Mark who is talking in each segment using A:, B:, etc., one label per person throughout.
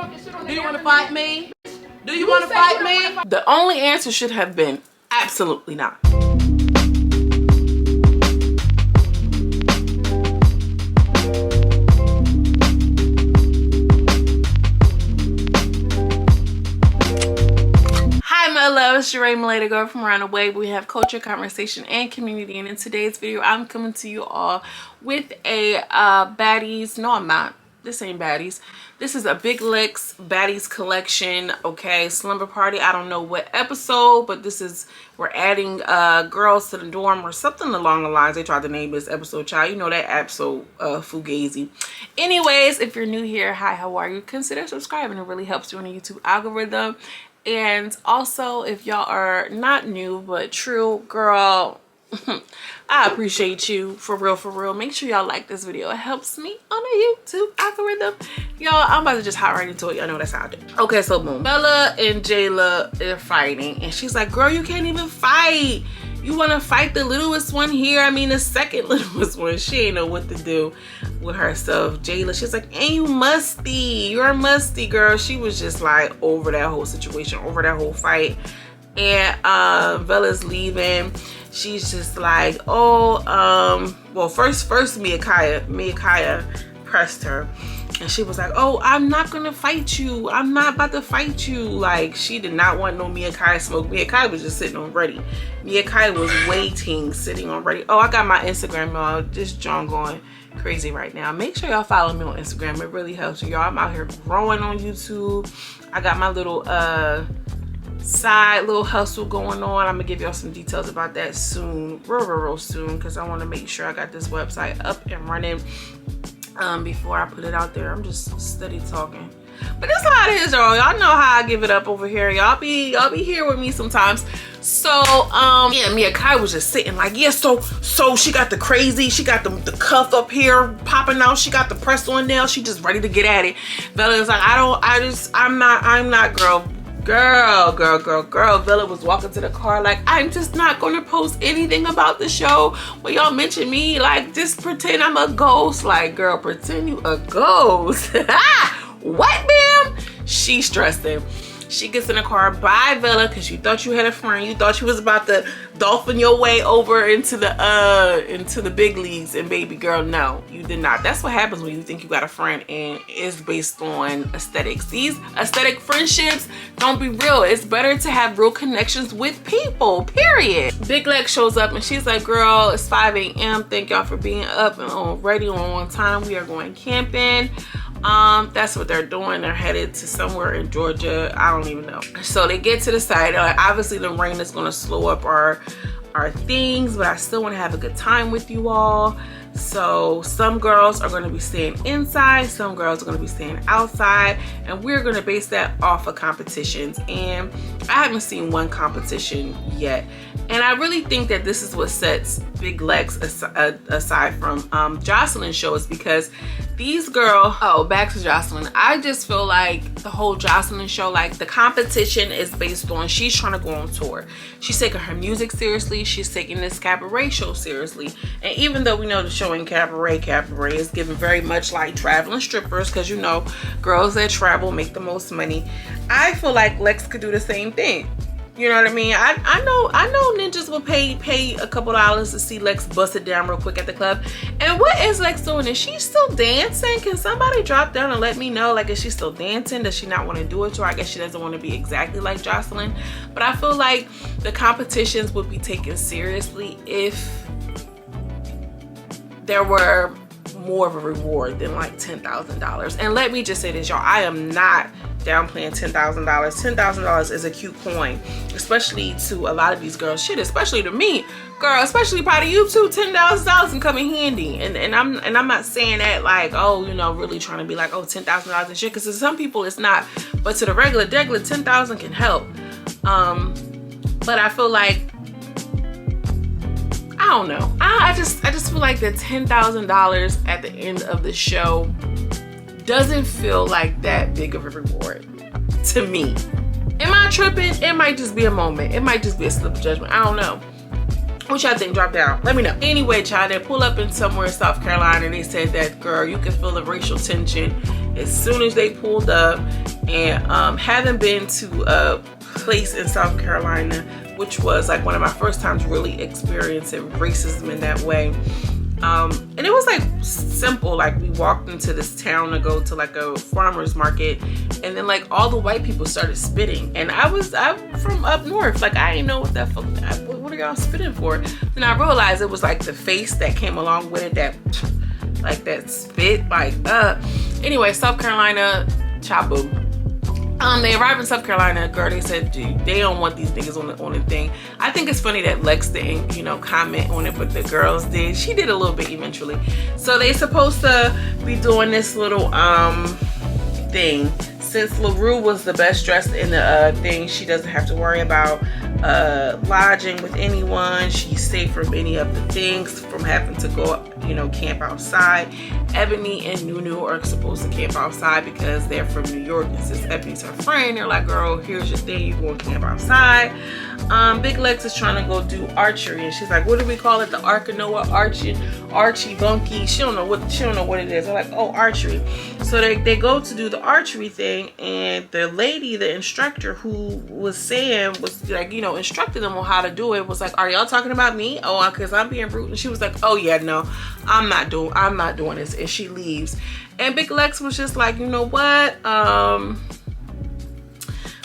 A: Do you want to fight me? Do you want to fight me? The only answer should have been absolutely not. Hi my loves, Jarae, Milay, the girl from around the way. We have culture, conversation, and community. And in today's video, I'm coming to you all with a Baddies. No, I'm not. This ain't Baddies. This is a Big Lex Baddies collection. Okay, Slumber Party. I don't know what episode, but this is, we're adding girls to the dorm or something along the lines. They tried to name this episode, child. You know that episode, fugazi. Anyways, if you're new here, hi, how are you? Consider subscribing. It really helps you on the YouTube algorithm. And also, if y'all are not new but true, girl, I appreciate you for real. Make sure y'all like this video. It helps me on the YouTube algorithm. Y'all, I'm about to just hop right into it. Y'all know that's how I do. Okay, so boom, Bella and Jayla, they're fighting, and she's like, girl, you can't even fight. You want to fight the littlest one here? I mean, the second littlest one. She ain't know what to do with herself. Jayla, she's like, and you musty. You're musty, girl. She was just like over that whole situation, over that whole fight. And Bella's leaving. She's just like, oh, well, first Mia pressed her. And she was like, oh, I'm not gonna fight you. I'm not about to fight you. Like, she did not want no Mia smoke. Mia was just sitting on ready. Mia was waiting, sitting on ready. Oh, I got my Instagram, y'all. This John going crazy right now. Make sure y'all follow me on Instagram. It really helps you, y'all. I'm out here growing on YouTube. I got my little side little hustle going on. I'm gonna give y'all some details about that soon, real soon, because I want to make sure I got this website up and running before I put it out there. I'm just steady talking, but that's how it is, y'all. Y'all know how I give it up over here. Y'all be here with me sometimes. So yeah, Mia was just sitting like, yeah, so she got the crazy, she got the cuff up here popping out, she got the press on nail, she just ready to get at it. Bella's like, I'm not, girl. Bella was walking to the car like, I'm just not gonna post anything about the show. When y'all mention me, like, just pretend I'm a ghost. Like, girl, pretend you a ghost. What, ma'am? She stressed him. She gets in the car by Bella because you thought you had a friend. You thought you was about to dolphin your way over into the big leagues, and baby girl, no, you did not. That's what happens when you think you got a friend and it's based on aesthetics. These aesthetic friendships don't be real. It's better to have real connections with people, period. Big Lex shows up and she's like, girl, it's 5 a.m. Thank y'all for being up and ready on time. We are going camping. That's what they're doing. They're headed to somewhere in Georgia. I don't even know. So they get to the site. Obviously the rain is going to slow up our things, but I still want to have a good time with you all. So some girls are going to be staying inside, some girls are going to be staying outside, and we're going to base that off of competitions. And I haven't seen one competition yet, and I really think that this is what sets Big Lex aside from Joseline's shows, because these girls, oh, back to Joseline, I just feel like the whole Joseline show, like, the competition is based on, she's trying to go on tour. She's taking her music seriously. She's taking this Cabaret show seriously. And even though we know the show in Cabaret is given very much like traveling strippers, because, you know, girls that travel make the most money. I feel like Lex could do the same thing. You know what I mean? I know ninjas will pay a couple dollars to see Lex bust it down real quick at the club. And what is Lex doing? Is she still dancing? Can somebody drop down and let me know? Like, is she still dancing? Does she not want to do it? Or I guess she doesn't want to be exactly like Joseline. But I feel like the competitions would be taken seriously if there were more of a reward than like $10,000. And let me just say this, y'all, I am not downplaying $10,000. $10,000 is a cute coin, especially to a lot of these girls. Shit, especially to me, girl, especially probably you too. $10,000 can come in handy. And I'm not saying that like, oh, you know, really trying to be like, oh, $10,000 and shit, because to some people it's not, but to the regular 10,000 can help. But I feel like, I don't know, I just feel like the $10,000 at the end of the show doesn't feel like that big of a reward to me. Am I tripping? It might just be a moment. It might just be a slip of judgment. I don't know. What y'all think? Drop down. Let me know. Anyway, child, they pull up in somewhere in South Carolina and they said that, girl, you can feel the racial tension as soon as they pulled up. And having been to a place in South Carolina, which was like one of my first times really experiencing racism in that way. And it was like simple, like we walked into this town to go to like a farmer's market, and then like all the white people started spitting, and I'm from up north, like I didn't know what that fuck, what are y'all spitting for? Then I realized it was like the face that came along with it, that like that spit, like anyway, South Carolina, chabu. They arrived in South Carolina, girl, they said, dude, they don't want these niggas on the thing. I think it's funny that Lex didn't, you know, comment on it, but the girls did. She did a little bit eventually. So they supposed to be doing this little thing. Since LaRue was the best dressed in the thing, she doesn't have to worry about lodging with anyone. She's safe from any of the things, from having to go, you know, camp outside. Ebony and Nunu are supposed to camp outside because they're from New York, and since Ebony's her friend, they're like, girl, here's your thing, you going to camp outside. Big Lex is trying to go do archery, and she's like, what do we call it? The Ark of Noah, Archie Bunky. She don't know what it is. They're like, oh, archery. So they go to do the archery thing, and the lady, the instructor who was like, you know, instructed them on how to do it, was like, are y'all talking about me? Oh, because I'm being rude. And she was like, oh yeah, no, I'm not doing this. And she leaves. And Big Lex was just like, you know what?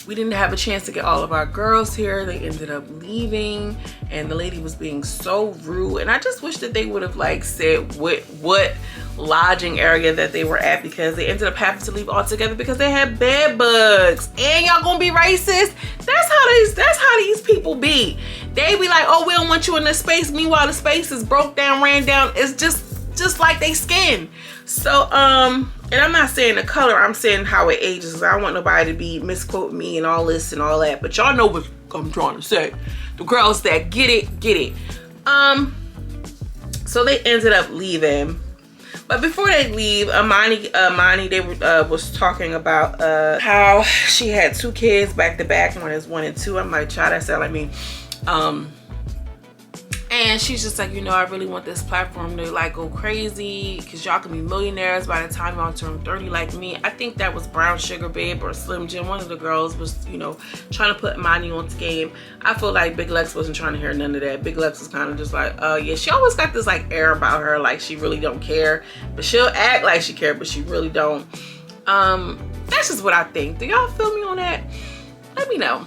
A: We didn't have a chance to get all of our girls here. They ended up leaving, and the lady was being so rude. And I just wish that they would have like said what lodging area that they were at, because they ended up having to leave altogether because they had bed bugs. And y'all gonna be racist? That's how these people be. They be like, oh, we don't want you in this space. Meanwhile, the space is broke down, ran down. It's just like they skin. So and I'm not saying the color, I'm saying how it ages. I don't want nobody to be misquoting me and all this and all that, but y'all know what I'm trying to say. The girls that get it. So they ended up leaving. But before they leave, Amani, they was talking about how she had 2 kids back to back. One is 1 and 2. I'm like, child, that sound like me. And she's just like, you know, I really want this platform to like go crazy, because y'all can be millionaires by the time y'all turn 30 like me. I think that was Brown Sugar Babe or Slim Jim. One of the girls was, you know, trying to put money on the game. I feel like Big Lex wasn't trying to hear none of that. Big Lex was kind of just like, oh yeah, she always got this like air about her, like she really don't care, but she'll act like she care, but she really don't. That's just what I think. Do y'all feel me on that? Let me know.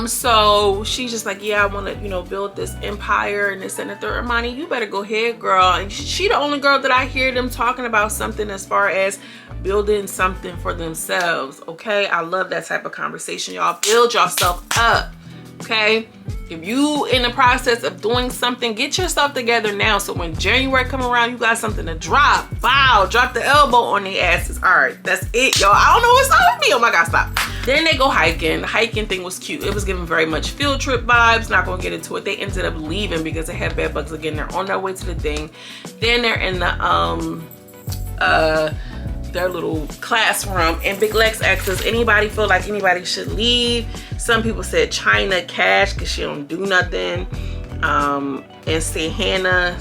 A: So she's just like, yeah, I want to, you know, build this empire and this and the third. Money, you better go ahead, girl. And she the only girl that I hear them talking about something as far as building something for themselves. Okay, I love that type of conversation. Y'all build yourself up. Okay, if you in the process of doing something, get yourself together now, so when January come around, you got something to drop. Wow, drop the elbow on their asses. All right, that's it, y'all. I don't know what's up with me. Oh my god, stop. Then they go hiking. The hiking thing was cute. It was giving very much field trip vibes. Not gonna get into it. They ended up leaving because they had bed bugs again. They're on their way to the thing. Then they're in the their little classroom, and Big Lex asks, does anybody feel like anybody should leave? Some people said China Cash because she don't do nothing. And say Hannah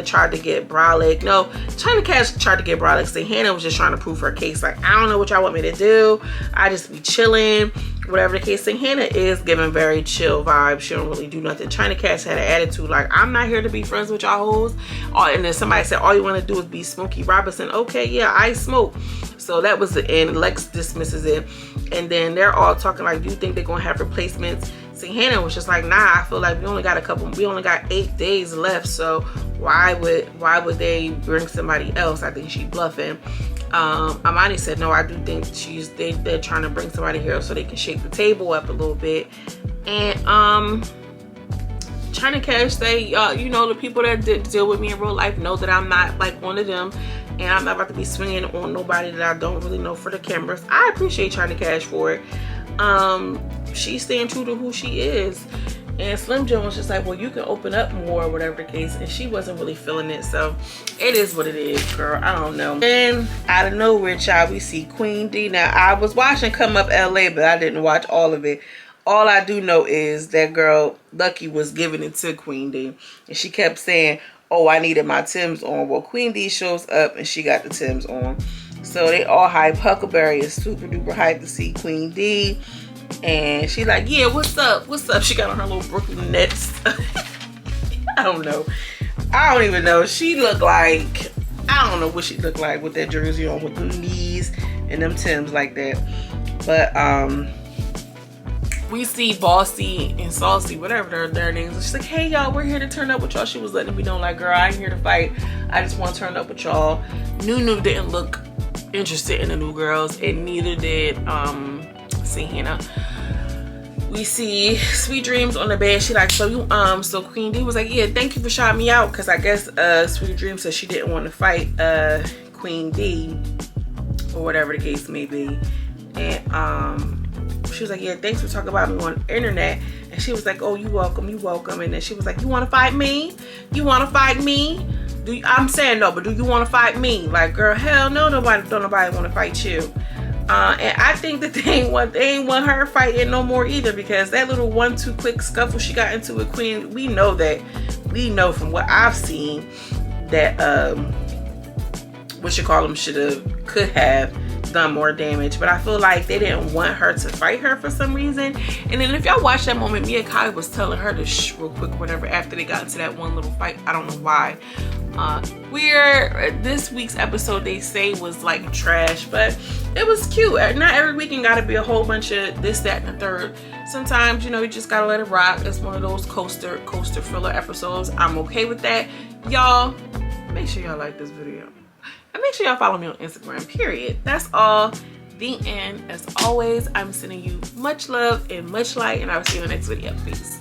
A: tried to get Brolic. No, China Cash tried to get Brolic. Say Hannah was just trying to prove her case. Like, I don't know what y'all want me to do. I just be chilling. Whatever the case. Say Hannah is giving very chill vibes. She don't really do nothing. China Cash had an attitude like, I'm not here to be friends with y'all hoes. And then somebody said, all you want to do is be Smokey Robinson. Okay, yeah, I smoke. So that was the end. Lex dismisses it. And then they're all talking like, do you think they're going to have replacements? See, Hannah was just like, nah, I feel like we only got 8 days left, so why would they bring somebody else? I think she's bluffing. Amani said, no, I do think they're trying to bring somebody here so they can shake the table up a little bit. And China Cash say, you know, the people that deal with me in real life know that I'm not like one of them, and I'm not about to be swinging on nobody that I don't really know for the cameras. I appreciate China Cash for it. She's staying true to who she is. And Slim Jim was just like, well, you can open up more, or whatever the case. And she wasn't really feeling it. So it is what it is, girl. I don't know. And out of nowhere, child, we see Queen D. Now, I was watching Come Up LA, but I didn't watch all of it. All I do know is that girl, Lucky, was giving it to Queen D. And she kept saying, oh, I needed my Timbs on. Well, Queen D shows up and she got the Timbs on. So they all hype. Huckleberry is super duper hyped to see Queen D. And she like, yeah, what's up? What's up? She got on her little Brooklyn Nets. I don't know. I don't even know. She looked like, I don't know what she looked like with that jersey on with them knees and them Timbs like that. But we see Bossy and Saucy, whatever their names. She's like, hey y'all, we're here to turn up with y'all. She was letting me know like, girl, I ain't here to fight. I just want to turn up with y'all. Nunu didn't look interested in the new girls, and neither did Hannah. We see Sweet Dreams on the bed. She like, so you so Queen D was like, yeah, thank you for shouting me out, because I guess Sweet Dreams said she didn't want to fight Queen D or whatever the case may be. And she was like, yeah, thanks for talking about me on the internet. And she was like, oh, you welcome, you welcome. And then she was like, you want to fight me? You want to fight me? I'm saying no, but do you want to fight me? Like, girl, hell no, don't nobody want to fight you. And I think that they ain't want her fighting no more either, because that little 1-2 quick scuffle she got into with Queen, we know from what I've seen that could have done more damage. But I feel like they didn't want her to fight her for some reason. And then if y'all watch that moment, Mia Kai was telling her to shh real quick, whatever, after they got into that one little fight. I don't know why. This week's episode, they say, was like trash, but it was cute. Not every weekend gotta be a whole bunch of this, that, and the third. Sometimes, you know, you just gotta let it rock. It's one of those coaster filler episodes. I'm okay with that. Y'all, make sure y'all like this video. And make sure y'all follow me on Instagram, period. That's all. The end. As always, I'm sending you much love and much light, and I will see you in the next video. Peace.